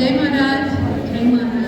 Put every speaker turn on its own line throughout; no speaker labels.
जय महाराज, जय महाराज।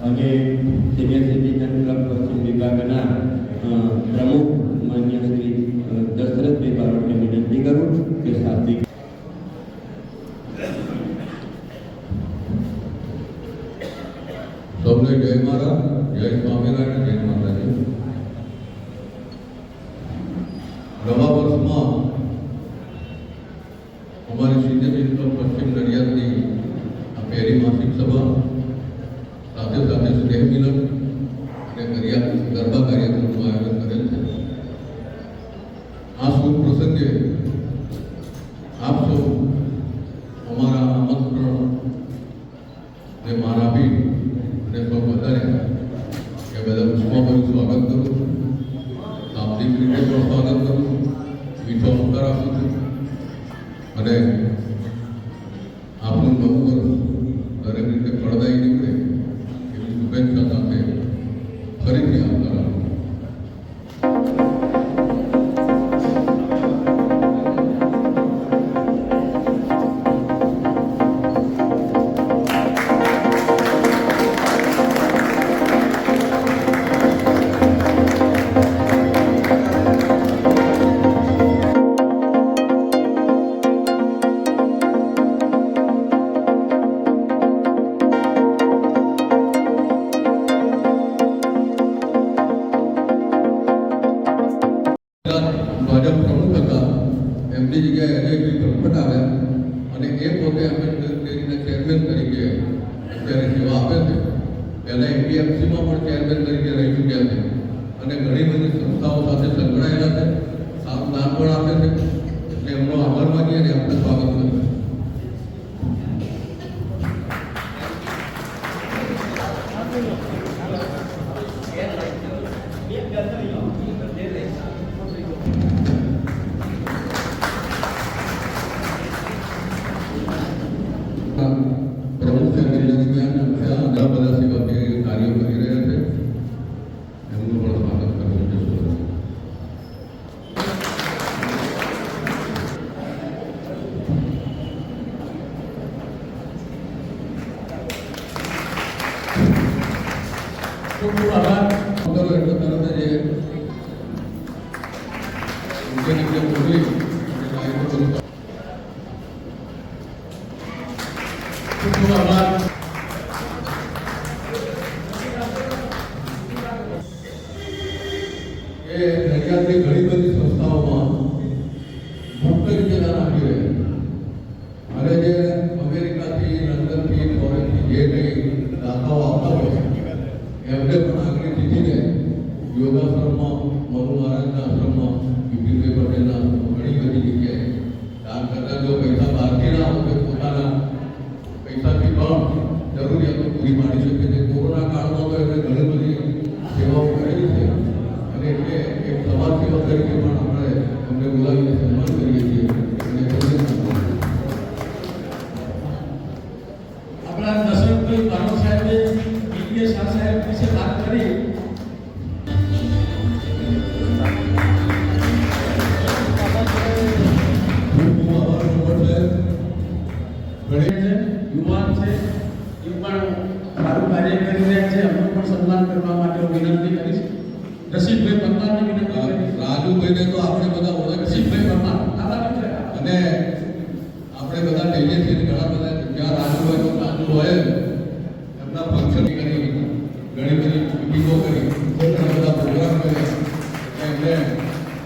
અને સિનિયર સિટીઝન ક્લબ પશ્ચિમ વિભાગના પ્રમુખ માન્ય શ્રી દશરથભાઈ બારોટને વિનંતી કરું કે શાબ્દિક
સૌને જય મહારાજ, જય સ્વામિનારાયણ, જય માતાજી। નવા વર્ષમાં અમારી સિનિયર સિટીઝન ક્લબ પશ્ચિમ નડિયાદની આ પહેલી માસિક સભા સાથે સાથે સ્નેહ મિલન અને ગરબા કાર્યક્રમનું આયોજન કરેલ છે। આ શુભ પ્રસંગે આપ સૌ અમારા આમંત્રણ ને મારા બી અને સૌ વધારે એ બધા પુષ્પાભાઈ સ્વાગત કરું છું, શાબ્દિક રીતે પણ સ્વાગત કરું છું, મીઠો આવકાર આપું છું અને આપણું નવું વર્ષ દરેક રીતે ફળદાયી નીકળે એવી શુભેચ્છા સાથે ફરીથી આવકાર આપું છું। ભાજપ પ્રમુખ હતા એમની જગ્યાએ અજયભાઈ ભરભટ આવ્યા અને એ પોતે આંબેડકર ડેરીના ચેરમેન તરીકે અત્યારે સેવા આપે છે। પહેલાં એપીએમસીમાં પણ ચેરમેન તરીકે રહી ચૂક્યા છે અને ઘણી બધી સંસ્થાઓ સાથે સંકળાયેલા છે, સારું દાન પણ આપે છે, એટલે એમનો આભાર માનીએ અને આપણે સ્વાગત કરીએ। પ્રમુખ દરમિયાન ઘણા બધા સેવા કાર્યો કરી રહ્યા છે, એમનું પણ સ્વાગત કરવું છે।
ખૂબ આભાર.
કરો એટલે તરત જ એ નીચે મોકલી અને આયોજન કરું.
ખૂબ ખૂબ આભાર.
એ નડિયાદની ઘણી બધી સંસ્થાઓમાં મુક્ત રીતે દાન આપ્યું છે. અને જે અમેરિકાથી, લંડનથી, ફોરેનથી જે કંઈ દાતાઓ આવતા હોય એમને પણ આગળ જીતીને યોગાશ્રમમાં, મનુ મહારાજના આશ્રમમાં, વિપિનભાઈ પટેલના ઘણી બધી જગ્યાએ દાન કરતા. જો પૈસા બહારથી ના હોય તો પોતાના પૈસાથી પણ જરૂરિયાતો પૂરી પાડી શકે છે. કોરોના કાળમાં તો એમણે ઘણી બધી સેવાઓ કરેલી છે અને એટલે એક સમાજ સેવા તરીકે પણ આપણે અમને બોલાવીને સન્માન કરીએ છીએ અને
આપણા દશરથભાઈ બારોટ સાહેબે બીપીએ શાહ સાહેબ વિશે વાત કરી. યુવાન છે, એ પણ સારું કાર્ય કરી રહ્યા છે. એમનું પણ સન્માન કરવા માટે હું વિનંતી કરીશ. રસિકભાઈ પરમારને વિનંતી કરીશ.
રાજુભાઈને તો આપણે બધા ઓળખીએ છીએ.
રસિકભાઈ પરમાર આભાર છે.
અને આપણે બધા કહીએ છીએ કે ઘણા બધા જ્યાં રાજુ હોય એમના ફંક્શન કરી, ઘણી બધી મિટિંગો કરી, ઘણા બધા પ્રોગ્રામ કર્યા. એમને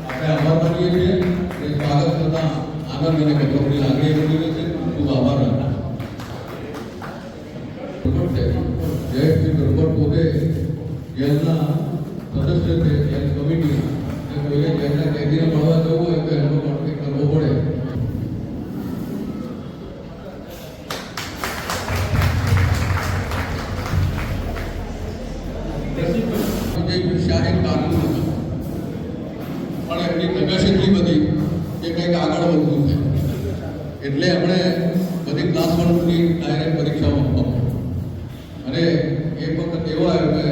આપણે આભાર માનીએ છીએ અને સ્વાગત કરતા આનંદ અને ગૌરવની લાગણી એમની છે. ખૂબ આભાર હતા. જયેશભાઈ ગરબડ પોતે જેલના સદસ્ય છે, જેલ કમિટીના. કોઈને જેલના કેદીને મળવા જવું હોય તો એનો કોન્ટેક્ટ કરવો પડે. શાહીન કાનૂન હતો પણ એમની પ્રકાશ એટલી બધી કે કંઈક આગળ વધવું છે એટલે એમણે બધી ક્લાસ 1ની ડાયરેક્ટ પરીક્ષાઓ આપવા અને એક વખત એવો આવ્યો કે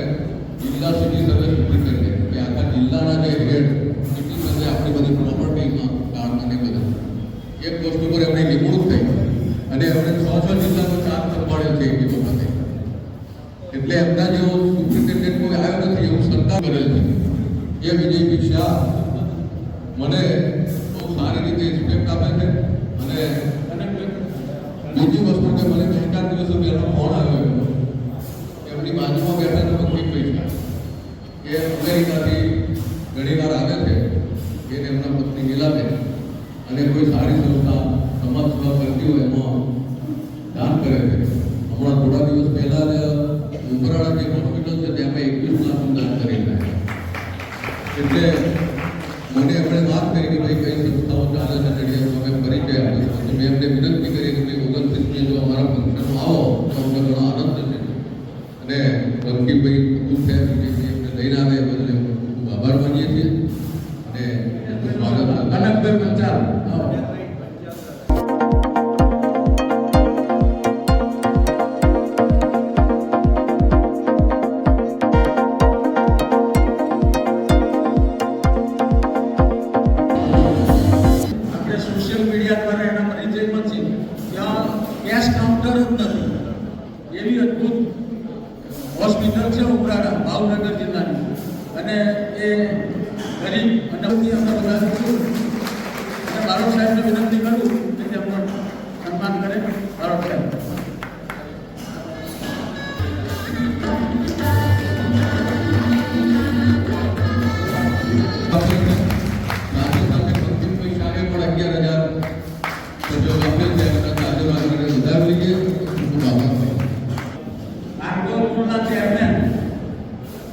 જિલ્લા સિટી સર્વે સુપ્રિન્ટેન્ડન્ટ કે આખા જિલ્લાના જે હેડ સિટી સર્વે આપણી બધી પ્રોપર્ટીમાં કારણે બધા એક વસ્તુ પર એમણે નિમણૂક થઈ અને એમણે 6 જિલ્લાનો ચાર્જ સંભાળ્યો છે એ વખતે. એટલે એમના જેવો સુપ્રિન્ટેન્ડન્ટ કોઈ આવ્યો નથી એવું સરકાર કરેલ છે. એ વિજયભાઈ શાહ મને બહુ સારી રીતે રિસ્પેક્ટ આપે છે અને બીજી વસ્તુ કે મને 3-4 દિવસો પહેલાં ફોન આવ્યો એમની બાજુમાં બેઠા તો વકીલ પૈસા એ અમેરિકાથી ઘણી વાર આવે છે એને એમના પત્ની મિલાબેન અને કોઈ સારી સંસ્થા સમાજ સેવા કરતી હોય એમાં દાન કરે છે. હમણાં થોડા દિવસ પહેલાં જ ઉમરાળા જે હોસ્પિટલ છે ત્યાં 21 લાખનું દાન કરી રહ્યા. એટલે મને એમણે વાત કરી કે ભાઈ કઈ સંસ્થાઓ ચાલે છે નડિયાદમાં મેં પરિચય આપ્યો તો મેં એમને વિનંતી કરી કે ભાઈ 29મી જો અમારા ફંક્શનમાં આવો તો અમને ઘણો આનંદ થશે અને રંગીભાઈ ખૂબ છે એમને લઈને આવે એ બદલે ખૂબ આભાર માનીએ છીએ અને એમનું સ્વાગત
અનંતભાઈ પંચાલ. સોશિયલ મીડિયા દ્વારા એના પરિચય પણ છે. ત્યાં કેશ કાઉન્ટર જ નથી એવી અદ્ભુત હોસ્પિટલ છે ઉમરાળા ભાવનગર જિલ્લાની અને એ ગરીબ અને અમે બધા અને બારોટ સાહેબને વિનંતી કરું કે તેમનું સન્માન કરે. બારોટ સાહેબ.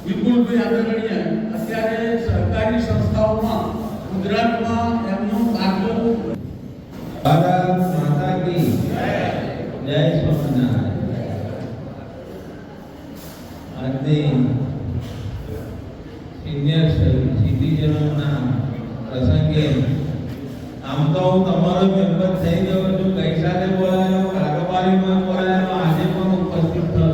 વિપુલભાઈ આગળણીએ અત્યારે સરકારી સંસ્થાઓમાં ગુજરાતમાં એમનું ભાગો.
ભારત માતા કી જય સ્વામિનારાયણ. આજની સિનિયર સિટીઝનોના પ્રસંગે આમ તો હું તમારો મેમ્બર થઈ ગયો છું. ગઈ સાથે બોલાયો, કારોબારીમાં બોલાયો, આજે પણ ઉપસ્થિત થયો.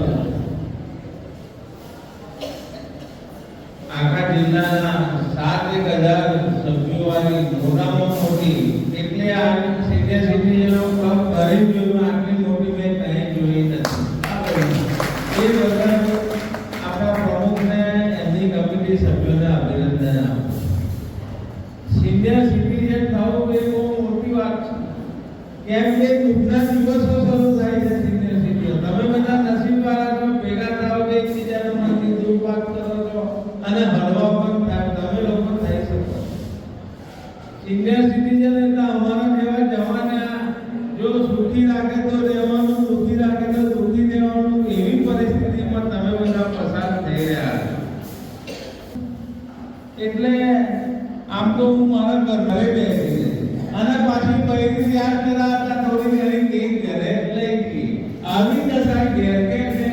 આખા જિલ્લાના 7,000 સભ્યોવાળી મોટામાં મોટી એટલે આ સિનિયર સિટીઝનો ક્લબ ગરીબ જોયું આટલી મોટી મેં કંઈ જોઈ નથી. એ વગર આપણા પ્રમુખને બી સભ્યોને અભિનંદન આપું. સિનિયર સિટીઝન થવું એ બહુ મોટી વાત છે, કેમ કે દુઃખના દિવસો શરૂ થાય છે સિનિયર સિટીઝન. તમે બધા નસીબવાળા છો, ભેગા થાવ કે એકબીજાને મનની દુઃખ વાત કરો છો અને હળવા પણ થાય, તમે લોકો થઈ શકો. સિનિયર સિટીઝન એટલે અમારા જેવા જવાને જો સુખી રાખે તો રહેવાનું, દુઃખી રાખે તો દુઃખી રહેવાનું, એવી પરિસ્થિતિમાં તમે બધા પસાર થઈ રહ્યા છો. એટલે આમ તો હું મારા ઘરે બેસી અને પાછી પૈકી યાદ કરાતા થોડી ઘણી કેક ઘરે લઈ ગઈ. આવી દશા ઘેર કે છે,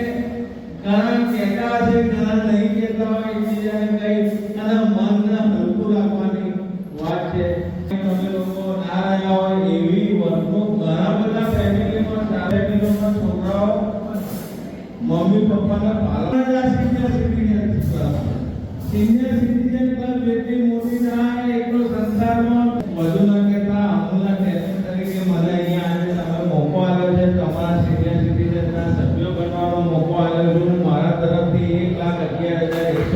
ઘણા કહેતા છે, ઘણા નહીં કહેતા હોય, એકબીજાને કઈ અને મનને હલકું રાખવાની વાત છે. તમે લોકો ના રહ્યા હોય એવી વર્તણૂક ઘણા બધા ફેમિલીમાં ફેમિલીમાં છોકરાઓ મમ્મી પપ્પાના પાલન સિનિયર સિટીઝન ક્લબ જેટલી મોટી ના એટલો સંસારમાં વધુ ના કહેતા અમૂલના ટેલેન્ટ તરીકે મને અહીંયા આજે તમે મોકો આપ્યો છે, તમારા સિનિયર સિટીઝનના સભ્યો બનવાનો મોકો આપ્યો છે. હું મારા તરફથી
1,11,111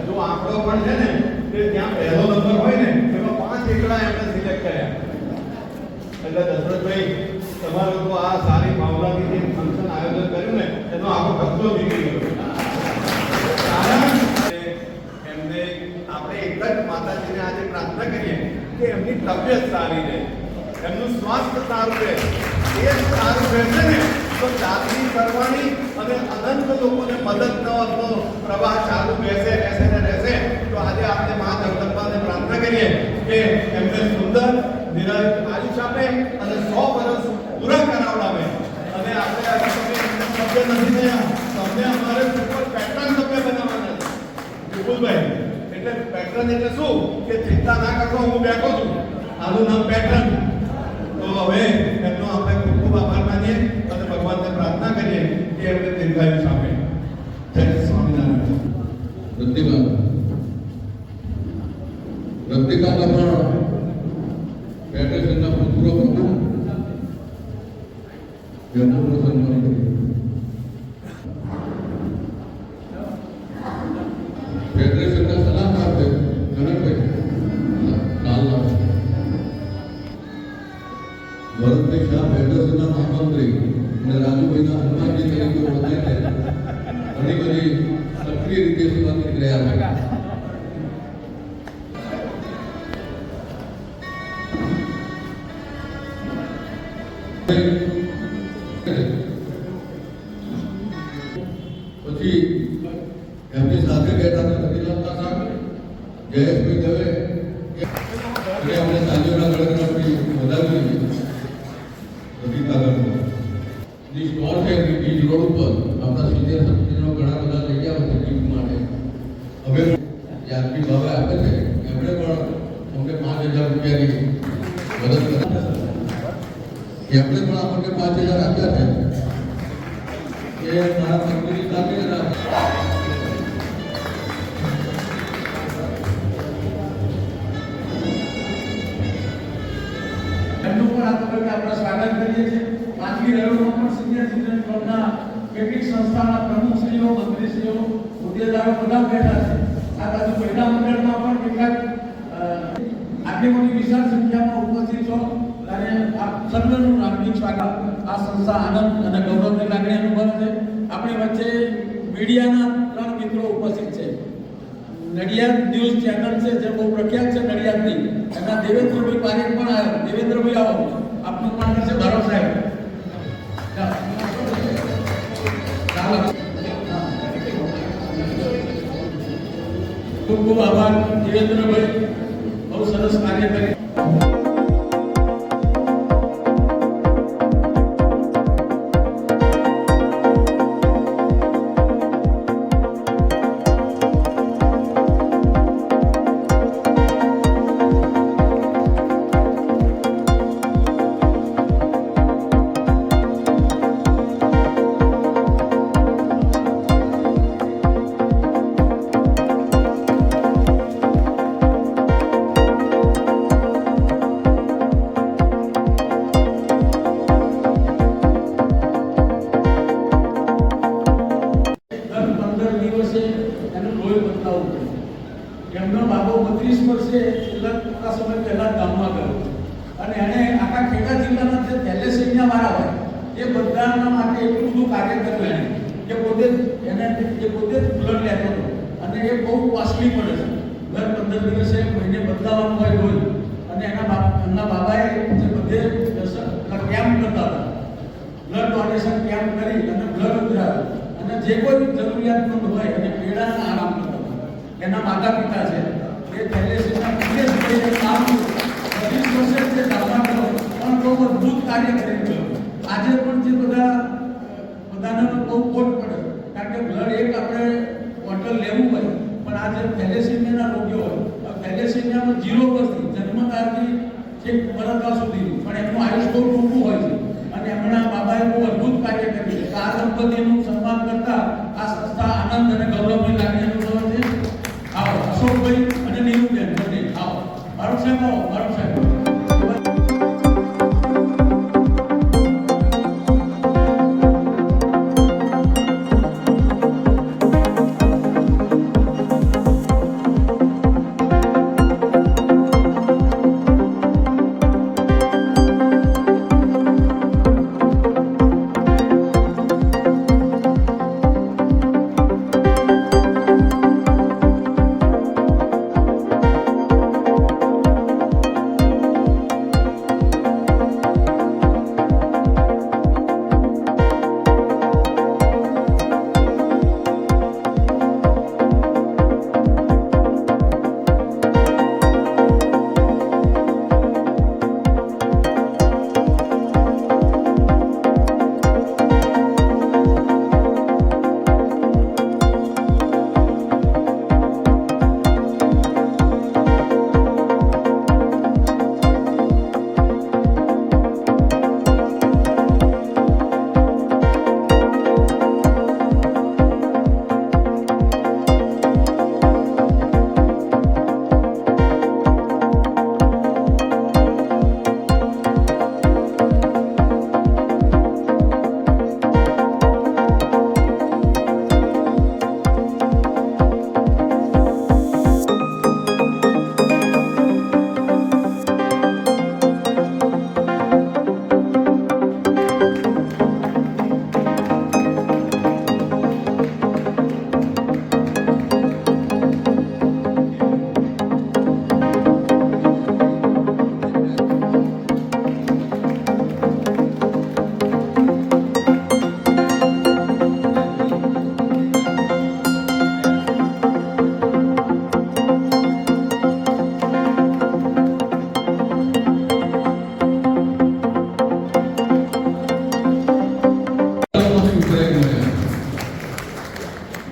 જો આંકડો પણ છે ને તે ત્યાં પહેલો નંબર હોય ને એમાં 5 એકડા એમને સિલેક્ટ કર્યા. એટલે દશરથભાઈ તમારો તો આ સારી ભાવનાથી જે ફંક્શન આયોજન કર્યું ને એનો આખો ખર્ચો નીકળી ગયો. એમને આપણે એક જ માતાજીને આજે પ્રાર્થના કરીએ કે એમની તબિયત સારી રહે, એમનું સ્વાસ્થ્ય સારું રહે. એ સારું રહેશે ને તો ચાકરી કરવાની અને અનંત લોકોને મદદનો પ્રવાહ ચાલુ રહેશે. તો આજે આપણે મા જગદંબાને પ્રાર્થના કરીએ કે એમને સુંદર નિરજ આયુષ્ય આપે અને 100 વર્ષ પૂરા કરાવડાવે. અને આપણે આજે તમે સભ્ય નથી થયા, તમને અમારે સુપર પેટ્રન સભ્ય બનાવવાના છે વિપુલભાઈ. એટલે પેટ્રન એટલે શું કે ચિંતા ના કરશો, હું બેઠો છું, આનું નામ પેટ્રન. તો હવે એમનો આપણે ખૂબ ખૂબ આભાર માનીએ અને ભગવાનને પ્રાર્થના કરીએ કે એમને દીર્ઘાયુષ્ય આપે. જય સ્વામિનારાયણ.
રક્તિકાના પણ ફેડરેશનના ભૂતપૂર્વ પ્રમુખ એમનું સન્માન કર્યું. ફેડરેશનના સલાહકાર ગણેશભાઈ કાલના ભરતભાઈ શાહ ફેડરેશનના મહામંત્રી અને રાજુભાઈના હનુમાનજી તરીકે ઓળખાય છે. ઘણી બધી સક્રિય રીતે સેવા કરી રહ્યા છે. પછી પછી એમની સાથે બેઠા હતા રતિલાલતા સાહેબ, જયેશભાઈ દવે અને આપણે તાલીઓના ગણતરી વધાવી બધી કાગળમાં જે સ્ટોર છે બીજ રોડ ઉપર આપણા સિનિયર સમિતિનો ઘણા બધા લઈ આવ્યા છે ગીફ્ટ માટે. હવે યાદવી ભાવે આપે છે એમણે પણ અમને 5,000 રૂપિયાની મદદ કરી. એમણે પણ આપણને 5,000 આપ્યા છે એ મારા કંપની સાથે
એમનું પણ આ તબક્કે આપણે સ્વાગત કરીએ છીએ. પાંચમી રવિવારમાં પણ સિનિયર સિટીઝન ક્લબના કેટલીક સંસ્થાના પ્રમુખશ્રીઓ, મંત્રીશ્રીઓ, હોદ્દેદારો બધા બેઠા છે. આ બાજુ મહિલા મંડળમાં પણ કેટલાક આટલી મોટી વિશાળ સંખ્યામાં ઉપસ્થિત છો અને આપ સર્વનું હાર્દિક સ્વાગત. આ સંસ્થા આનંદ અને ગૌરવની લાગણી અનુભવે છે. આપણી વચ્ચે મીડિયાના 3 મિત્રો ઉપસ્થિત છે. નડિયાદ ન્યૂઝ ચેનલ છે જે બહુ પ્રખ્યાત છે નડિયાદની, એના દેવેન્દ્રભાઈ પારેખ પણ આવ્યા. દેવેન્દ્રભાઈ આવો, આપનું નામ છે ભારો સાહેબ. ખૂબ ખૂબ આભાર દેવેન્દ્રભાઈ, બહુ સરસ કાર્ય કરી. એમનો બાબો 32 વર્ષે છેલ્લા થોડા સમય પહેલા ગામમાં ગયો અને એણે આખા ખેડા જિલ્લાના જે થેલેસેમિયા વાળા હોય એ બધાના માટે એટલું બધું કાર્ય કર્યું એણે કે પોતે બ્લડ લેતો હતો અને એ બહુ કોસ્ટલી પડે છે. દર 15 દિવસે મહિને બદલાવાનું હોય રોજ. અને એમના બાબાએ જે બધે કેમ્પ કરતા હતા, બ્લડ ડોનેશન કેમ્પ કરી અને બ્લડ ઉતરાવ્યું અને જે કોઈ જરૂરિયાતમંદ હોય અને પીડાના આરામ કરતા એના માતા પિતા છે એ થેલેસેમિયા કામ 30 વર્ષે જે ગામમાં ગયો પણ બહુ અદભુત કાર્ય કરી ગયો. આજે પણ જે બધાને બહુ ખોટ પડે કારણ કે બ્લડ એક આપણે બોટલ લેવું હોય પણ આ જે થેલેસેમિયાના રોગીઓ હોય, થેલેસેમિયામાં 0 વર્ષથી જન્મતાથી છેક મરતા સુધી પણ એમનું આયુષ્ય બહુ ટૂંકું હોય છે અને એમના બાબાએ બહુ અદભુત કાર્ય કર્યું છે. આ દંપતીનું સન્માન કરતા આ સંસ્થા આનંદ અને ગૌરવની લાગણી અનુભવે છે. આવો અશોકભાઈ અને નીરુબેન બંને આવો. મારું સાહેબ આવો, મારું સાહેબ.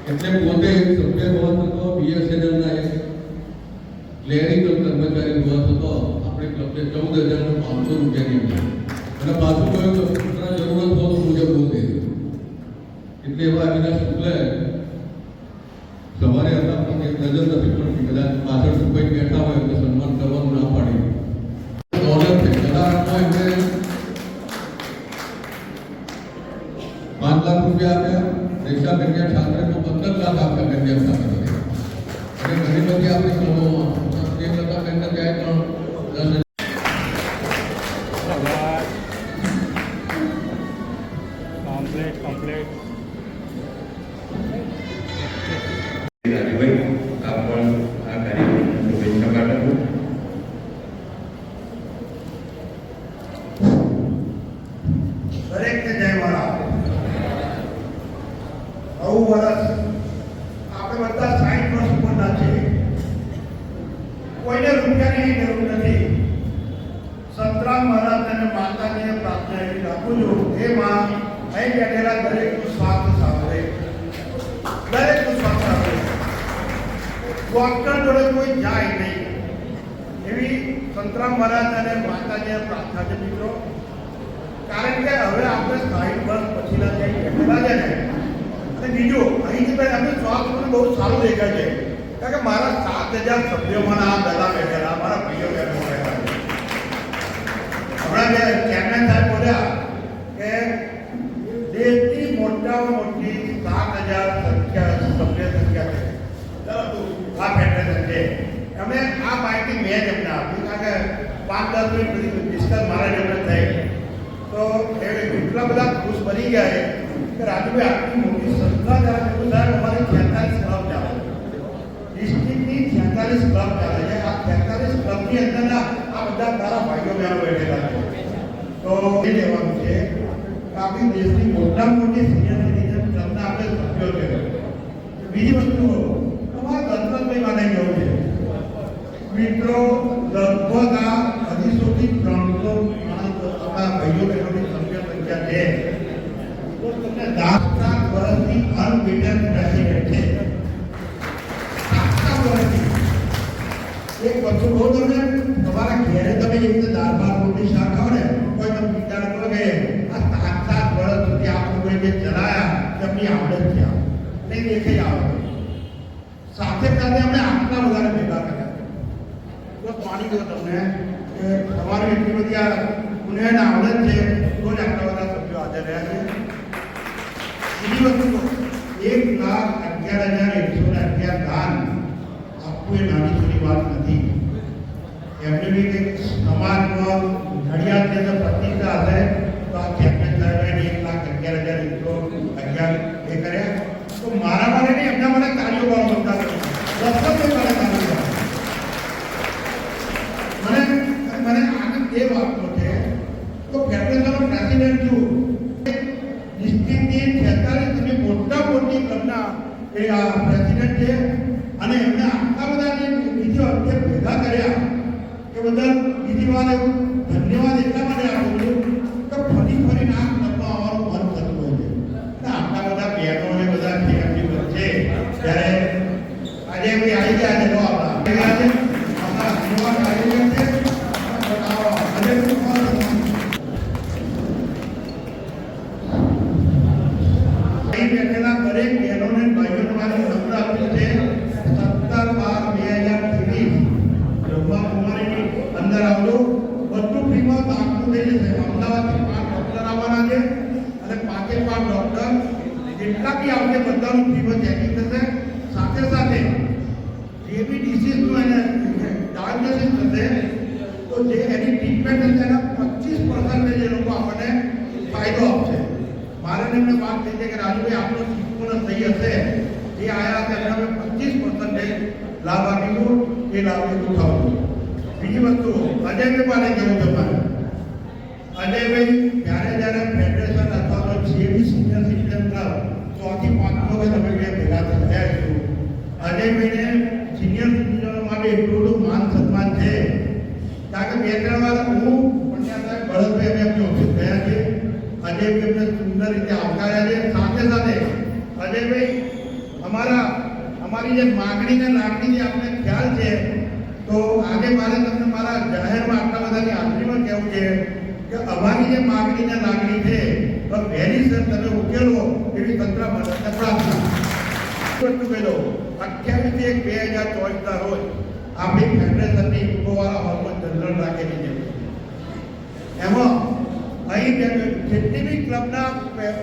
એટલે પોતે એક સભ્ય હોવા છતાં બીએસએનએલના એક ક્લેરિકલ કર્મચારી હોવા છતાં આપણે ક્લબને 14,500 રૂપિયાની અને પાછું કહ્યું તો સૂત્રના જરૂરત હોય તો મુજબ બોલતે એટલે એવા અવિનાશ શુક્લે સવારે હતા પણ એક નજર નથી પડતી કદાચ પાછળ સુભાઈ બેઠા હોય તો સન્માન કરવાનું ના પાડી ઓર્ડર છે કદાચમાં એમને 5 લાખ રૂપિયા આપ્યા રેશા કન્યા છાત્રને 15 લાખ આપ્યા કન્યા છાત્ર અને ઘણી બધી આપણી સભાઓમાં તે કરતા કન્યા જાય તો 10,000
complete.
રાજુભાઈ આપ પણ આ કાર્યક્રમમાં શુભેચ્છા પાઠવું.
દરેકને જય મહારાજ. 9 વર્ષ આપણે બધા 60 વર્ષ ઉપરના છે. કોઈને રૂપિયાની જરૂર નથી. સંતરામ મહારાજ અને માતાજીને પ્રાર્થના એવી રાખું છું હે માં અહીં બેઠેલા દરેકનું સ્વાસ્થ્ય સાંભળે, દરેકનું સ્વાસ્થ્ય સાંભળે. ડોક્ટર જોડે કોઈ જાય નહીં એવી સંતરામ મહારાજ અને માતાજીને પ્રાર્થના છે મિત્રો. કારણ કે હવે આપણે 60 વર્ષ પછીના જે બેઠેલા છે ને અને બીજું અહીંથી ભાઈ આપણે સ્વાસ્થ્ય મને બહુ સારું દેખાય છે કારણ કે મારા 7,000 સભ્યોમાંના આ બધા બેઠેલા મારા ભાઈઓ બહેનો બેઠા. હમણાં જે ચેરમેન સાહેબ બોલ્યા કે દેશની મોટામાં મોટી 7,000 સભ્ય સંખ્યા છે. ચાલો આ ફેડરેશન છે અમે આ માહિતી મેં જ એમને આપી કારણ કે 5-10 મિનિટ બધી ડિસ્કસ મારા જોડે થઈ તો એ એટલા બધા ખુશ બની ગયા છે કે રાજુભાઈ આટલી મોટી સંસ્થા ચાલે છે સાહેબ અમારી 46 ક્લબ ચાલે છે. ડિસ્ટ્રિક્ટની 46 ક્લબ ચાલે છે. આ 46 ક્લબની અંદરના આ બધા તારા ભાઈઓ બહેનો બેઠેલા છે. તો એ લેવાનું છે કે આપણી દેશની મોટામાં મોટી સિનિયર સિટીઝન ક્લબના આપણે સભ્યો છે. બીજી વસ્તુ અમારા દત્તભાઈ માટે જવું છે મિત્રો. લગભગ આ 250 થી 300 આપણા ભાઈઓ બહેનોની સભ્ય સંખ્યા છે. તો તમને 7 વર્ષથી અનબીટન પ્રેસિડેન્ટ છે. 7 વર્ષથી એક વસ્તુ બહુ તમને તમારા ઘેરે તમે એવી રીતે દાળ ભાત રોટલી શાક ખાઓ ને કોઈ તમે વિચાર કરો કે આ 7 વર્ષ સુધી આ લોકોએ જે ચલાયા તેમની આવડત છે નહીં દેખાઈ આવે. સાથે સાથે અમે આટલા બધાને ભેગા કર્યા. તો માની દો તમને કે તમારી એટલી બધી આ પુણ્યની આવડત છે તો જ આટલા બધા સભ્યો હાજર રહ્યા છે. બીજી વસ્તુ 1,11,111 દાન આપવું એ નાની થોડી વાત નથી. એમને બી કંઈક સમાજમાં નડિયાદ જે પ્રતિષ્ઠા હશે તો આ ચેરમેન સાહેબે 1,11,111 એ કર્યા. તો મારા માટે નહીં એમના મને કાર્યો વાળો બધા દત્તભાઈ મને કાર્યો મને આનંદ એ વાતનો છે તો ફેડરેશનનો પ્રેસિડેન્ટ છું ડિસ્ટ્રિક્ટની 46 તમે મોટા મોટી ક્લબના એ આ પ્રેસિડેન્ટ છે અને એમને આટલા બધા જે બીજો અધ્યક્ષ ભેગા કર્યા એ બધા બીજી વાર ધન્યવાદ એટલા માટે આપું છું કે ફરીને આ ક્લબમાં આવવાનું મન થતું હોય છે. આટલા બધા બહેનો ને બધા છે એમની વચ્ચે જ્યારે આજે બી આવી ગયા છે તો આપણા ધન્યવાદ આવી ગયા છે. બેઠેલા દરેક બહેનોને ભાઈઓને મારી નમ્ર અપીલ છે 17/12/2023 બ્રહ્માકુમારીની અંદર આવજો. બધું ફ્રીમાં દાખલું થઈ જશે. અમદાવાદથી 5 ડૉક્ટર આવવાના છે અને 5 ડૉક્ટર જેટલા બી આવશે બધાનું ફ્રીમાં ચેકિંગ થશે. સાથે સાથે જે બી ડિસીઝનું એને ડાયગ્નોસિસ થશે તો જે એની ટ્રીટમેન્ટ હશે એના 25% એ લોકો આપણને ફાયદો આપશે. મારે એમને વાત થઈ છે કે રાજુભાઈ આપણો શિક્ષણ થઈ હશે જે આયા હતા એમને 25% લાભ આપીશું. એ લાભ ઉઠાવજો. બીજી વસ્તુ અજયભાઈ માટે કેવું છે મારે અજયભાઈ જ્યારે ફેડરેશન અથવા તો જે બી સિનિયર સિટીઝન ક્લબ 4 થી 5 લોકો તમે બે ભેગા થયા છો અજયભાઈને સિનિયર સિટીઝનો માટે એટલું બધું માન સન્માન છે કારણ કે 2-3 વાર હું પંડ્યા સાહેબ ભરતભાઈ અમે એમની ઓફિસ ગયા છે. અજયભાઈ એમને સુંદર રીતે આવકાર્યા છે. સાથે સાથે અજયભાઈ અમારી જે માગણી ને લાગણી જે આપણે ખ્યાલ છે, તો આજે મારે તમને મારા જાહેરમાં આટલા બધાની હાજરીમાં કહેવું છે કે અમારી જે માગણી ને લાગણી છે તો વહેલી સર તમે ઉકેલો એવી તંત્ર મદદ પ્રાર્થના. 28/1/2024 રોજ આપણી ફેડરેશનની ઇકોવાળા હોર્મોન જનરલ રાખેલી છે. એમાં અહીં જેટલી બી ક્લબના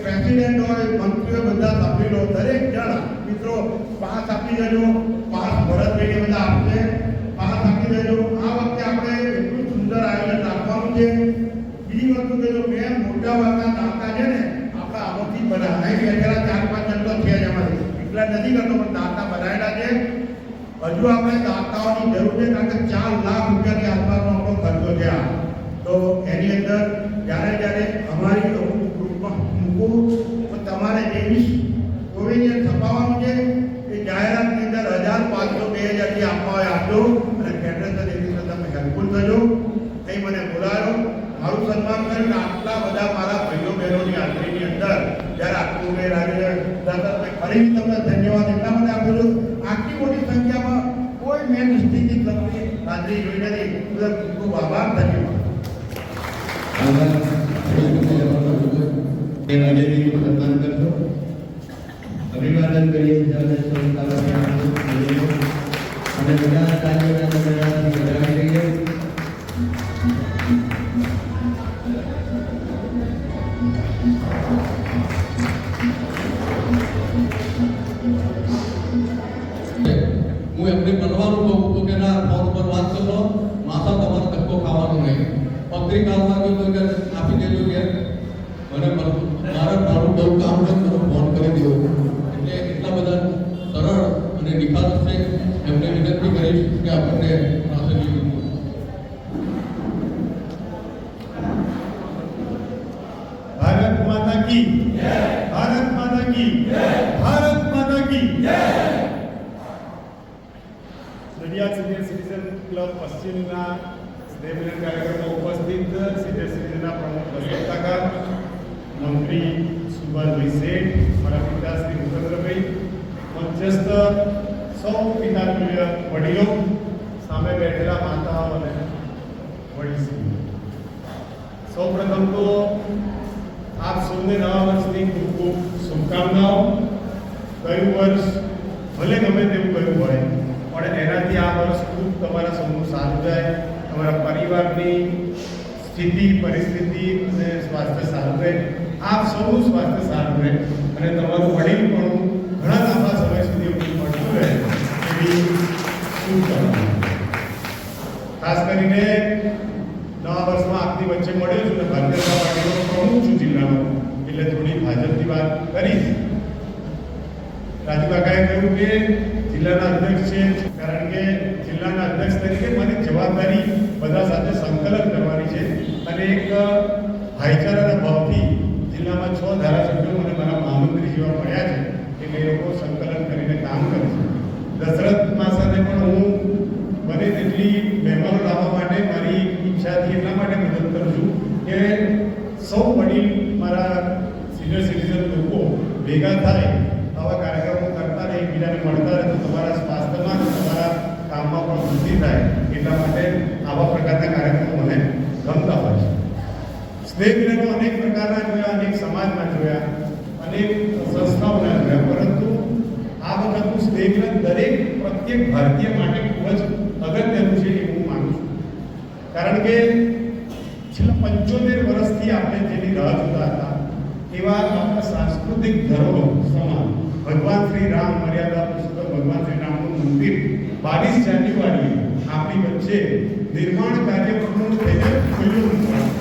પ્રેસિડેન્ટ હોય, મંત્રીઓ, બધા સભ્યો, દરેક જણ મિત્રો પાસ આપી દેજો. પાસ ભરતભાઈને બધા આપશે, પાસ આપી દેજો. આ વખતે આપણે એટલું સુંદર આયોજન રાખવાનું છે. બીજી વસ્તુ કે જો મેં મોટા ભાગના દાતા છે ને આપણા આમાંથી બધા અહીં બેઠેલા 4-5 જણ તો છે જ એમાંથી, એટલા નથી કરતો, પણ દાતા બનાવેલા છે. હજુ આપણે દાતાઓની જરૂર છે, કારણ કે 4 લાખ રૂપિયાની આસપાસનો આપણો ખર્ચો છે. તો એની અંદર જ્યારે અમારી ગ્રુપમાં મૂકવું તો તમારે 23 છપાવવાનું છે. એ જાહેરાતની અંદર 1500-2000 આપવા હોય આપજો, અને ફેડરેશન એવી રીતે તમે હેલ્પફુલ થજો. અહીં મને બોલાયો, મારું સન્માન કર્યું. આટલા બધા મારા ભાઈઓ બહેનોની હાજરીની અંદર જ્યારે આટલું મેં રાજ્ય ફરીથી તમને ધન્યવાદ એટલા માટે આપું છું. આટલી મોટી સંખ્યામાં કોઈ મેં ડિસ્ટ્રિક્ટની ક્લબની હાજરી જોઈ નથી. ખૂબ આભાર, ધન્યવાદ.
સન્માન કરશો. અભિવાદન કરીએ અને બધા કાર્યોના વધારાથી વધારી લઈએ.
હું એમને બનવાનું કહું તો કે ના ફોન પર વાત કરશો, માથા તમારો ધક્કો ખાવાનો નહીં. પત્રિકામાં કહ્યું કે આપી દેજો કે મને મારું બહુ કામ છે, મને ફોન કરી દેવો. એટલે એટલા બધા સરળ અને નિખાલસ છે. એમને વિનંતી કરીશ કે આપણને પાસેથી
ભારત માતા કી જય, ભારત માતા કી જય, ભારત માતા કી જય.
નડિયાદ સિનિયર સિટીઝન ક્લબ પશ્ચિમના સ્નેહ મિલન કાર્યક્રમમાં ઉપસ્થિત સિનિયર સિટીઝનના પ્રમુખ અશોક કાકા, મંત્રી સુભાષભાઈ શેઠ, મારા પિતા શ્રી ભૂપેન્દ્રભાઈ, મંચસ્થ સૌ પિતાતુલ્ય વડીલો, સામે બેઠેલા માતાઓ અને વડીલ, સૌ પ્રથમ તો આપ સૌને નવા વર્ષની ખૂબ ખૂબ શુભકામનાઓ. ગયું વર્ષ ભલે ગમે તેવું ગયું હોય, પણ એનાથી આ વર્ષ ખૂબ તમારા સૌનું સારું જાય. તમારા પરિવારની સ્થિતિ, પરિસ્થિતિ અને સ્વાસ્થ્ય સારું રહે. આપ સૌનું સ્વાસ્થ્ય સારું રહે અને તમારું વડીલ પણ ઘણા લાંબા સમય સુધી મળતું રહે એવી શુભકામના. ખાસ કરીને નવા વર્ષમાં આપની વચ્ચે મળ્યો છું અને ભારતીય જનતા પાર્ટીનો પ્રમુખ છું જિલ્લાનો, એટલે થોડી ભાજપની વાત કરીશ. રાજુ કાકાએ કહ્યું કે જિલ્લાના અધ્યક્ષ છે, કારણ કે જિલ્લાના અધ્યક્ષ તરીકે મારી જવાબદારી બધા સાથે સંકલન કરવાની છે. અને એક ભાઈચારાના ભાવથી જિલ્લામાં 6 ધારાસભ્યો મને મારા મહામંત્રી જેવા મળ્યા છે, એટલે એ લોકો સંકલન કરીને કામ કરે છે. દશરથ માસાને પણ હું બને તેટલી મહેમાનો લાવવા માટે મારી ઈચ્છાથી એટલા માટે મદદ કરું છું કે સૌ વડીલ મારા સિનિયર સિટીઝન લોકો ભેગા થાય, આવા કાર્યક્રમો કરતા રહે, એકબીજાને મળતા રહે, તો તમારા સ્વાસ્થ્યમાં અને તમારા કામમાં પણ વૃદ્ધિ થાય. એટલા માટે આવા પ્રકારના કાર્યક્રમો મને ગમતા હોય છે. સ્નેહ મિલનો અનેક પ્રકારના જોયા, અનેક સમાજના જોયા, અનેક સંસ્થાઓના જોયા, પરંતુ આ વખતનું સ્નેહ મિલન દરેક પ્રત્યેક ભારતીય માટે ખૂબ જ અગત્યનું છે એવું હું માનું છું. કારણ કે છેલ્લા 75 વર્ષથી આપણે જેની રાહ જોતા હતા એવા આપણા સાંસ્કૃતિક ધરોહર સમાન ભગવાન શ્રી રામ, મર્યાદા પુરુષોત્તમ ભગવાન શ્રી રામનું મંદિર 22 જાન્યુઆરીએ આપણી વચ્ચે નિર્માણ કાર્ય પૂર્ણ થઈને ખુલ્લું મૂકવાનું.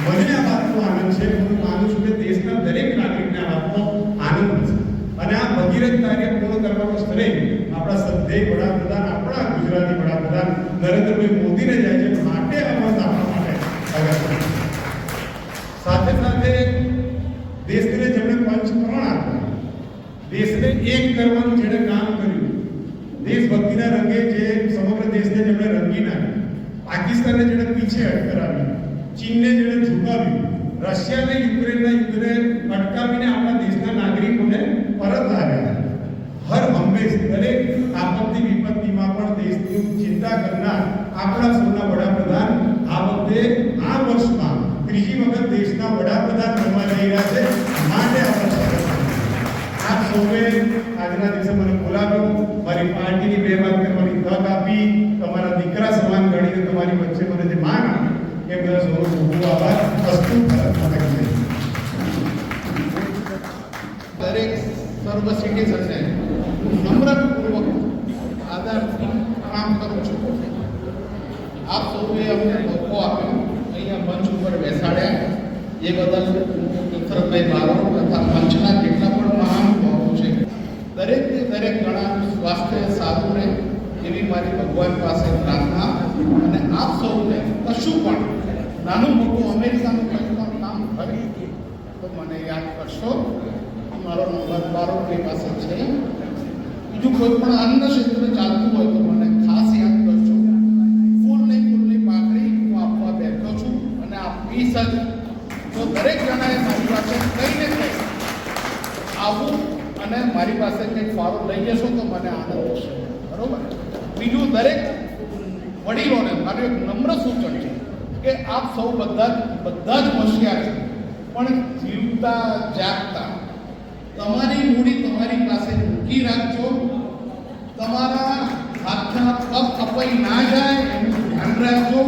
મને આ વાતનો આનંદ છે. હું માનું છું કે દેશના દરેક નાગરિકને આ વાતનો આનંદ છે. અને આ ભગીરથ કાર્ય પૂર્ણ કરવાનો શ્રેય આપણા શ્રદ્ધેય વડાપ્રધાન, આપણા ગુજરાતી વડાપ્રધાન નરેન્દ્રભાઈ મોદીને જાય છે. માટે આ વાત આપણા માટે અગત્યની. સાથે સાથે દેશને જેમણે પંચપ્રાણ આપ્યા, દેશને એક કરવાનું જેણે કામ કર્યું, દેશભક્તિના રંગે જે સમગ્ર દેશને જેમણે રંગી નાખ્યું, પાકિસ્તાનને જેણે પીછે હટ કરાવી, ચીનને જેણે ઝુકાવ્યું, રશિયાને યુક્રેનના યુદ્ધને અટકાવીને આપણા દેશના નાગરિકોને પરત લાવ્યા, દેશ દરેક આપત્તિ વિપત્તિમાં પણ દેશની ચિંતા કરનાર આપણા સૌના વડાપ્રધાન આ વખતે આ વર્ષમાં ત્રીજી વખત દેશના વડાપ્રધાન બનવા જઈ રહ્યા છે. માટે આપ સૌએ આજના દિવસે મને બોલાવ્યો, મારી પાર્ટીની બે વાત કરવાની તક આપી, તમારા દીકરા સમાન ગણીને તમારી વચ્ચે મને જે માન આપી એ બધા સૌનો ખૂબ ખૂબ આભાર. અસ્તુ ભારત માતા કી જય.
દરેક સર્વ સિટીઝનને નમ્રપૂર્વક આદરથી પ્રણામ કરું છું. આપ સૌએ અમને મોકો આપ્યો, અહીંયા મંચ ઉપર બેસાડ્યા એ બદલ ઇથરભાઈ બારોટ તથા મંચના જેટલા પણ મહાનુભાવો છે દરેકને દરેક ગણાનું સ્વાસ્થ્ય સારું રહે એવી મારી ભગવાન પાસે પ્રાર્થના. અને આપ સૌને કશું પણ નાનું મોટું અમેરિકાનું કંઈ પણ કામ હોય તો મને યાદ કરશો. મારો નંબર બારોટની પાસે છે. બીજું કોઈ પણ અન્ન ક્ષેત્ર ચાલતું હોય તો મને ખાસ યાદ કરજો. ફૂલની પાકડી હું આપવા બેઠો છું અને આ 20 જ તો દરેક જણાએ મારી પાસે કંઈ ને કંઈ આવું અને મારી પાસે કંઈક ફાળો લઈ જશો તો મને આનંદ થશે. બરોબર. બીજું દરેક વડીલોને મારું એક નમ્ર સૂચન છે કે આપ સૌ બધા જ હોશિયાર છે, પણ જીવતા જાગતા તમારી મૂડી તમારી પાસે મૂકી રાખજો. તમારા હાથના પગ કપાઈ ના જાય એનું ધ્યાન રાખજો.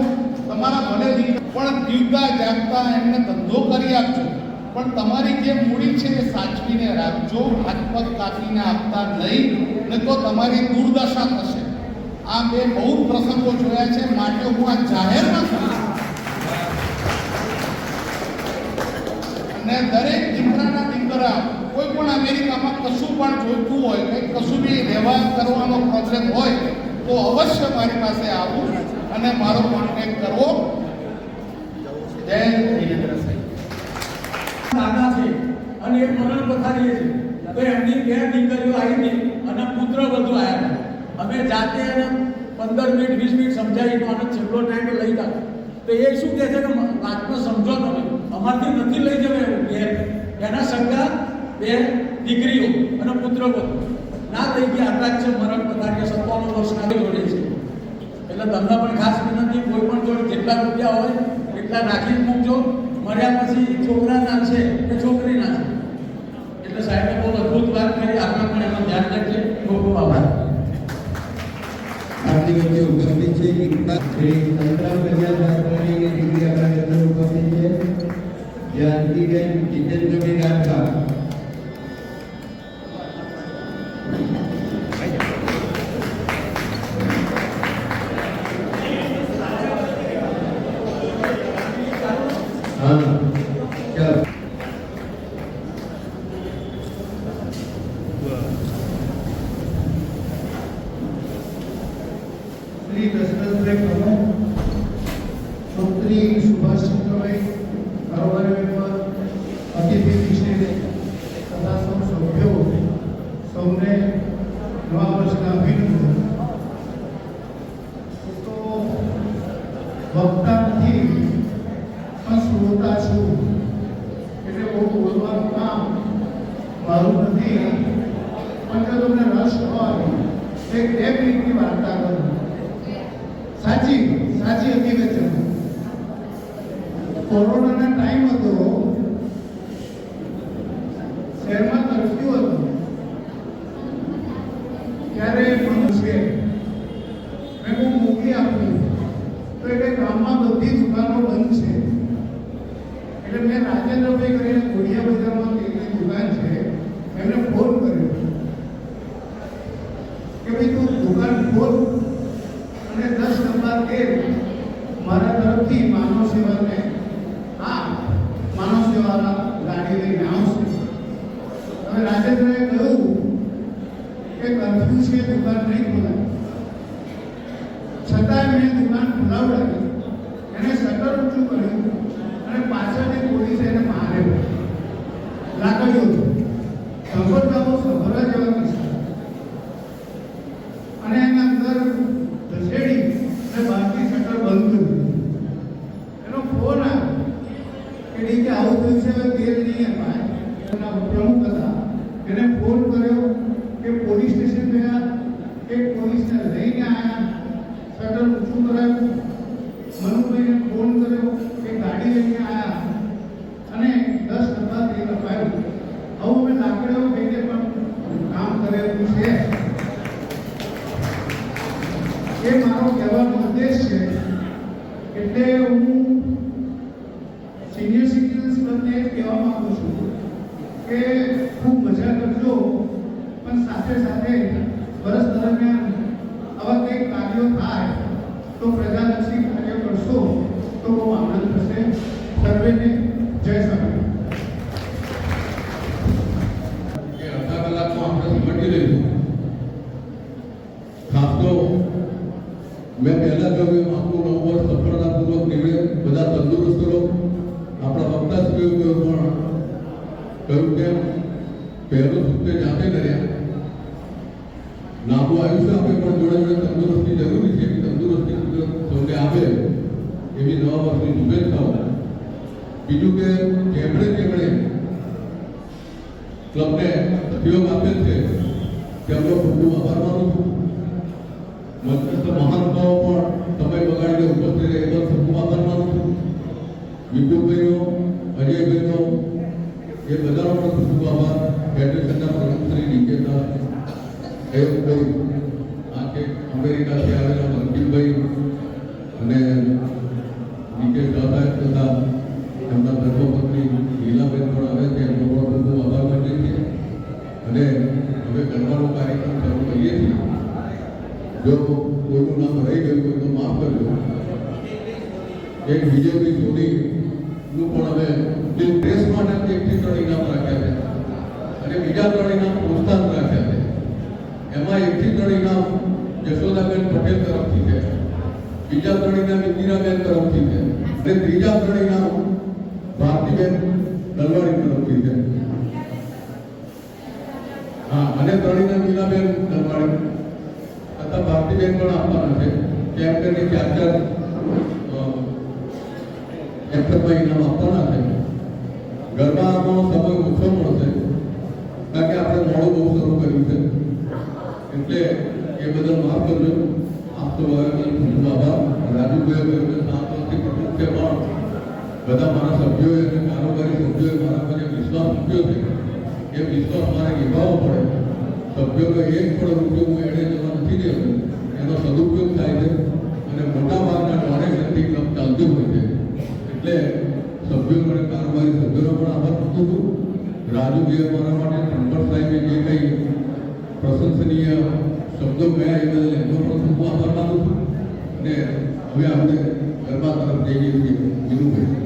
તમારા ભલે પણ જીવતા જાગતા એમને ધંધો કરી આપજો, પણ તમારી જે મૂડી છે એ સાચવીને રાખજો. હાથ પગ કાપીને આપતા નહીં, ને તો તમારી દુર્દશા થશે. આ મેં બહુ પ્રસંગો જોયા છે, માટે હું આ જાહેરમાં કરું છું. અને દરેક દીકરા કોઈ પણ અમેરિકામાં કશું પણ જોઈતું હોય, કંઈક કશું બી રહેવા કરવાનો પ્રોબ્લેમ હોય તો અવશ્ય મારી પાસે આવવું અને મારો કોન્ટેક્ટ કરવો. જય હિન્દ.
દાદા છે અને એક મરણ પથારીએ છે, તો એમની બે દીકરીઓ આવી હતી અને પુત્ર વધુ આવ્યા હતા. અમે જાતે એને 15 મિનિટ 20 મિનિટ સમજાવી તો આનો છેલ્લો ટાઈમ લઈ ગયા. તો એ શું કહે છે કે વાતમાં સમજો તમે, અમારથી નથી લઈ જવાય એવું ઘેર. એના સગા બે દીકરીઓ અને પુત્ર વધુ ના લઈ ગયા હતા છે. મરણ પથારીએ 57 વર્ષના જોડે છે. એટલે તમને પણ ખાસ વિનંતી, કોઈ પણ જોડે જેટલા રૂપિયા હોય એટલા નાખી મૂકજો. મર્યા પછી છોકરાના છે કે છોકરીના છે. એટલે સાહેબે બહુ અદભુત વાત કરી, આપણે પણ એનું ધ્યાન રાખીએ. ખૂબ ખૂબ આભાર.
આપણી વચ્ચે ઉપસ્થિત છે શ્રી સંતરામ કન્યા શાસ્ત્રીની દીકરી આપણા અંદર ઉપસ્થિત છે, જાનકીબેન જીતેન્દ્રભાઈ રાઠવા. હા ચાલો.
શ્રી દશરથભાઈ પ્રમુખ, મંત્રી સુભાષચંદ્રભાઈ, કારોબારી મેમ્બર, અતિથિ વિશેષ તથા સૌ સભ્યો, સૌને નવા વર્ષના અભિનંદન. તો વક્તા નથી પણ શ્રોતા છું, એટલે બહુ બોલવાનું કામ મારું નથી. પણ જો તમને રસ હોય એક મિનિટની વાર્તા કરું. સાચી હકીકત. કોરોનાના ટાઈમ હતો, શહેરમાં કર્ફ્યુ હતો, ત્યારે મનુષ્ય મેં બહુ મોકલી આપ્યું તો એટલે ગામમાં બધી દુકાનો બંધ છે. એટલે મેં રાજેન્દ્રભાઈ કરીને ઘોડિયા બજારમાં તેલની દુકાન છે એમને ફોન કર્યો કે ભાઈ તું દુકાન ખોલ અને 10 નંબર તેલ મારા તરફથી માનવ સેવાને માનવ સેવાના ગાડી લઈને આવશે. હવે રાજેન્દ્રએ કહ્યું કે કર્ફ્યુ છે, દુકાન નહીં ખોલાય. છતાંય મેં દુકાન ખોલાવડાવી. એને શટર ઊંચું કર્યું અને પાછળથી પોલીસે એને માર્યો. લાકડીઓ સંપર્કાઓ સભરા જેવા કિસ્સા અને એના અંદર ધસેડી અને બહારથી શટર બંધ કર્યું. એનો ફોન આવ્યો કે ડીકે આવું થયું છે, હવે તેલ નહીં અપાય. એના પ્રમુખ હતા, એને ફોન કર્યો કે
કે પોલીસ સ્ટેશન ગયા, કે પોલીસને લઈને આવ્યા, શટર ઊંચું કરાયું, મનુભાઈને ફોન કર્યો કે ગાડી લઈને આવ્યા અને 10 ડબ્બા તેલ અપાયું. આવું અમે લાકડીઓ લઈને પણ કામ કરેલું છે. એ મારો કહેવાનો ઉદ્દેશ છે. એટલે હું સિનિયર સિટીઝન્સ ક્લબને કહેવા માંગુ છું કે ખૂબ મજા કરજો, પણ સાથે સાથે વર્ષ દરમિયાન આવા કંઈક કાર્યો થાય તો પ્રજાલક્ષી કાર્ય કરશો તો બહુ આનંદ થશે. સર્વેને જય સ્વામી.
અડધા કલાકમાં આપણે સમજી લઈશું. ખાસ તો મેં પહેલા કહ્યું આપણું નવું વર્ષ સફળતાપૂર્વક નીવડે, બધા તંદુરસ્ત રહો. આપણા વક્તાશ્રીઓ પણ કહ્યું કે પહેલું સુખ જાતે કર્યા. લાંબુ આયુષ્ય આપણે પણ જોડે જોડે તંદુરસ્તી જરૂરી છે. તંદુરસ્તી સૌને આવે એવી નવા વર્ષની શુભેચ્છાઓ. બીજું કે જેમણે ક્લબને સહયોગ આપેલ છે તેમનો ખૂબ ખૂબ આભાર માનું છું. મંત્રસ્થ મહાનુભાવો પણ સમય બગાડીને ઉપસ્થિત રહે એ બદલ ખૂબ આભાર માનું છું. વિપુલભાઈનો, અજયભાઈનો, એ બધાનો પણ ખૂબ ખૂબ આભાર. ફેડરેશનના પ્રમુખ શ્રી નિકેતા ભાઈ, આ કે અમેરિકાથી આવેલા અંકિતભાઈ અને નિકેશ સાહેબ તથા એમના ધર્મપત્ની લીલાબેન પણ આવે છે, એમનો પણ ખૂબ ખૂબ આભાર માનીએ છીએ. અને હવે ગરબાનો કાર્યક્રમ શરૂ કરીએ છીએ. જો કોઈનું નામ રહી ગયું હોય તો માફ કરજો. એક વિજયભાઈ સોનીનું પણ હવે જે પ્રેસ માટે 1 થી 3 ઇનામ રાખ્યા છે અને બીજા 3 ઇનામ પ્રોત્સાહન રાખ્યા છે. એમાં 1 થી 3 ઇનામ યશોદાબેન પટેલ તરફથી છે, બીજા 3 ઇનામ ઇન્દિરાબેન તરફથી છે અને ત્રીજા 3 ઇનામ ભારતીબેન દલવાડી તરફથી છે. હા, અને 3 ઇનામ લીલાબેન દલવાડી તથા ભારતીબેન પણ આપવાના છે. કેમ કરીને 4 એફએફઆઈ ઇનામ આપવાના છે. ગરબાનો સમય ઓછો મળશે કારણ કે આપણે મોડું બહુ શરૂ કર્યું છે, એટલે એ બદલ માફ કરજો. આપ તો ખૂબ આભાર. રાજુભાઈ 7 વર્ષથી પ્રમુખ છે, પણ બધા મારા સભ્યોએ અને કારોબારી સભ્યોએ મારા પર જે વિશ્વાસ મૂક્યો છે એ વિશ્વાસ મારે નિભાવવો પડે. સભ્યોનો 1 પણ રૂપિયો હું એડે જવા નથી દેતો. એનો સદુપયોગ થાય છે અને મોટા ભાગના ડોનેશનથી ક્લબ ચાલતું હોય છે. એટલે સભ્યો અને કારોબારી સભ્યોનો પણ આભાર માનું છું. રાજુભાઈએ મારા માટે ઠંકર સાહેબે જે કંઈ પ્રશંસનીય શબ્દો કહ્યા એ બદલ એમનો પણ ખૂબ આભાર માનું છું. અને હવે આપણે ગરબા તરફ જઈએ છીએ. વિનુભાઈ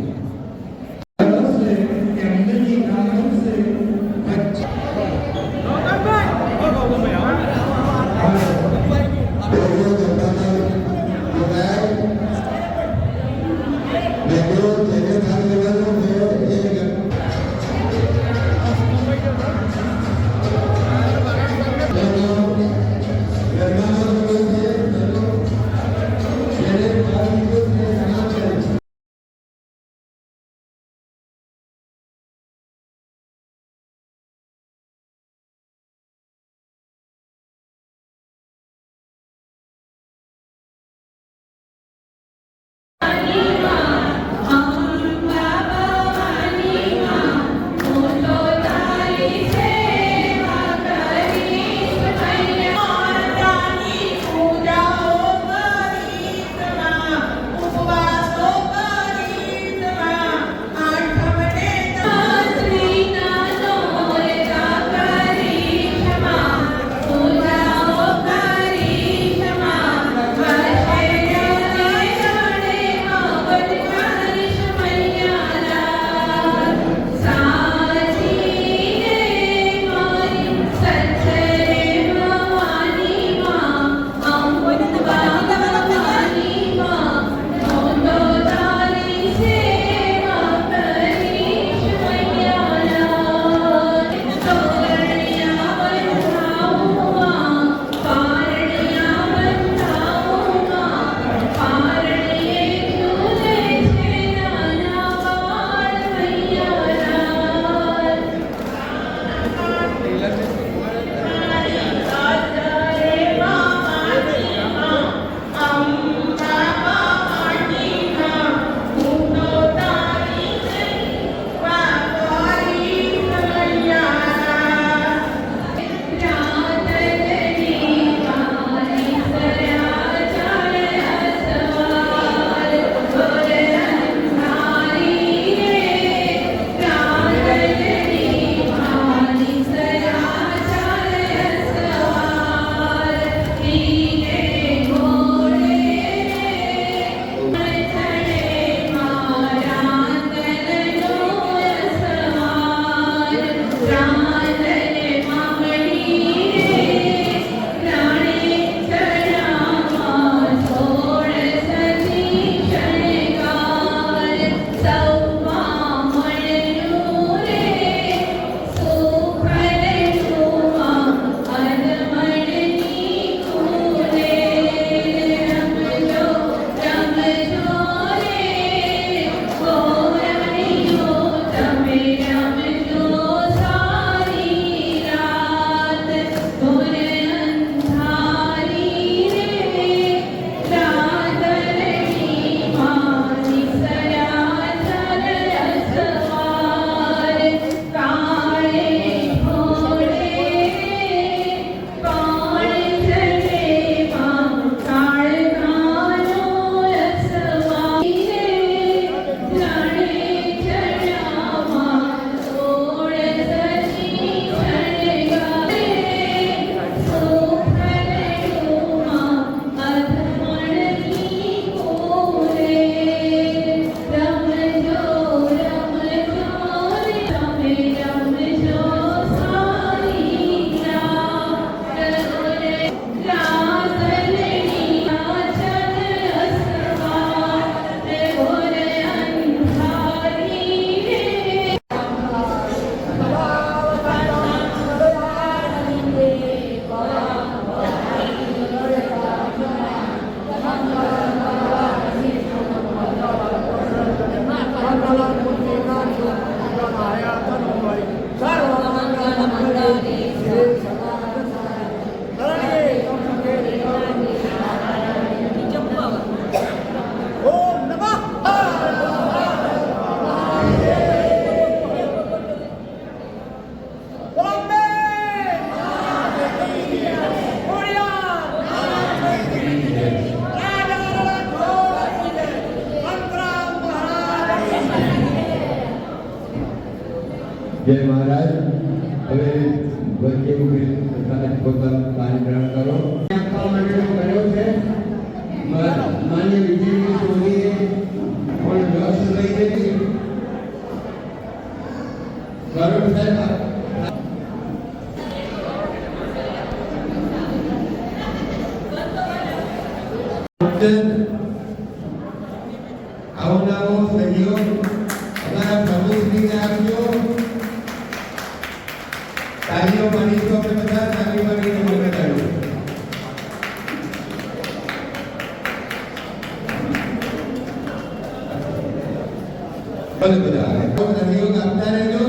બીજુબેન તથા પોતાનું કાર્યક્રમ કરો આપવા માટેનો કર્યો છે માન્ય વિજયભાઈ સોનીએ પણ રસ લઈને ગરુડ સાહેબ આવનારો સહયોગ અમારા પ્રભુશ્રીને આપજો. તાલીઓ માનીશું આપણે બધા તાલી માનીને મને બતાવ્યું. બધા સહયોગ આપતા રહેજો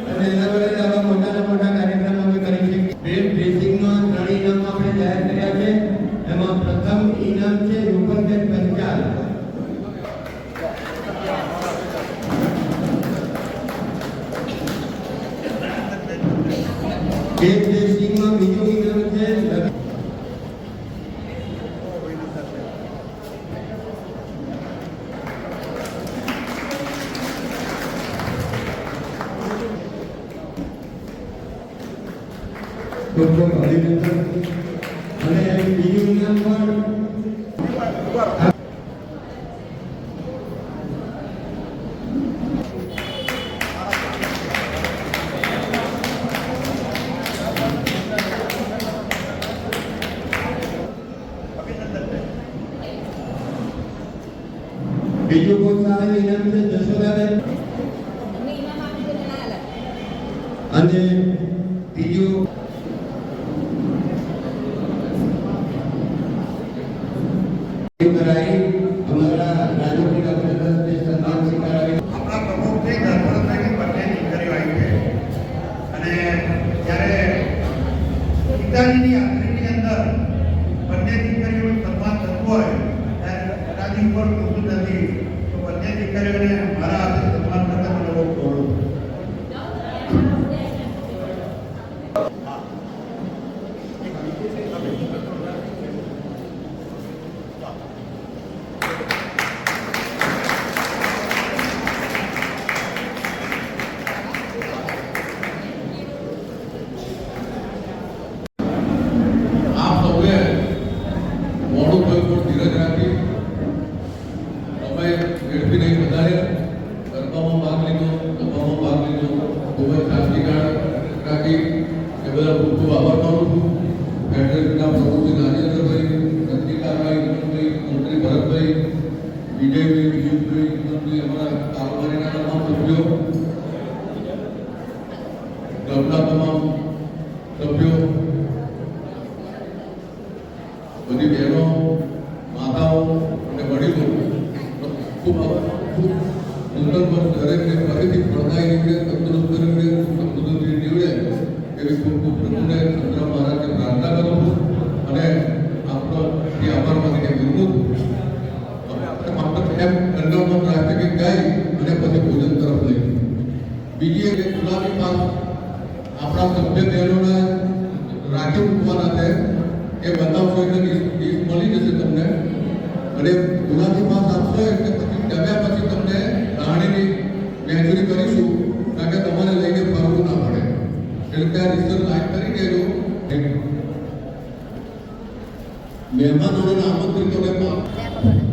અને એના વડે આવા મોટા કાર્યક્રમ અમે કરી શકીએ. બેન ડ્રેસિંગમાં 3 ઇનામ આપણે જાહેર કર્યા છે. એમાં પ્રથમ ઇનામ છે રૂપલબેન પંચાલ. બેન ડ્રેસિંગમાં બીજું ઇનામ છે ખૂબ અભિનંદન. અને બીજું ઇનામ પણ બીજું બહુ સારું ઇનામ છે જશોદાબેન. અને બીજું हमारा राजू के सम्मान स्वीकार
આપણા પ્રમુખથી ધર્મરત્નની બંને દીકરીઓ આવી છે અને જ્યારે પિતાજીની આંગળીની અંદર બંને દીકરીઓનું સન્માન થતું હોય ત્યારે રાજી ઉપર પૂરતું નથી તો બંને દીકરીઓને મારા હાથે સન્માન કરતા મને બહુ ગૌરવ છે.
આપ સૌએ મોડું થયું પણ ધીરજ રાખી તમે વેડફી નહીં વધારે ગરબામાં ભાગ લીધો, સભામાં ભાગ લીધો, ખૂબ જ શાંતિ રાખી એ બધા ખૂબ ખૂબ આભાર માનું છું. ફેડરેશનના પ્રમુખ રાજેન્દ્રભાઈ, રજનીકાંતભાઈ, વિનોદભાઈ, મંત્રી ભરતભાઈ, વિજયભાઈ, પિયુષભાઈ, વિનોદભાઈ, અમારા કારોબારીના તમામ સભ્યો, ક્લબના તમામ સભ્યો, બધી બહેનો, માતાઓ અને વડીલો ખૂબ સુંદર વર્ષ દરેકને ફરીથી ફળદાયી રીતે તંદુરસ્ત રીતે સમૃદ્ધિ નીવડે એવી ખૂબ ખૂબ પ્રભુને ચંદ્ર મહારાજને પ્રાર્થના કરું છું અને આપણો જે આભાર માનીને વિનવું છું આપણે એમ ગંગામાં રાષ્ટ્રગીત ગાઈ અને પછી ભોજન તરફ લઈ. બીજી એક ગુલાબી પાસ આપણા સભ્ય બહેનોને રાખી મૂકવાના છે એ બતાવશો એટલે ડીશ મળી જશે તમને અને ગુલાબી પાસ આપશો એટલે પછી જમ્યા પછી તમને રાણીની મહેસૂરી કરીશું કારણ કે તમારે લઈને ફરવું ના પડે એટલે ત્યાં રિસર્ચ લાઈન કરી દેજો. મહેમાનોને આમંત્રિતોને પણ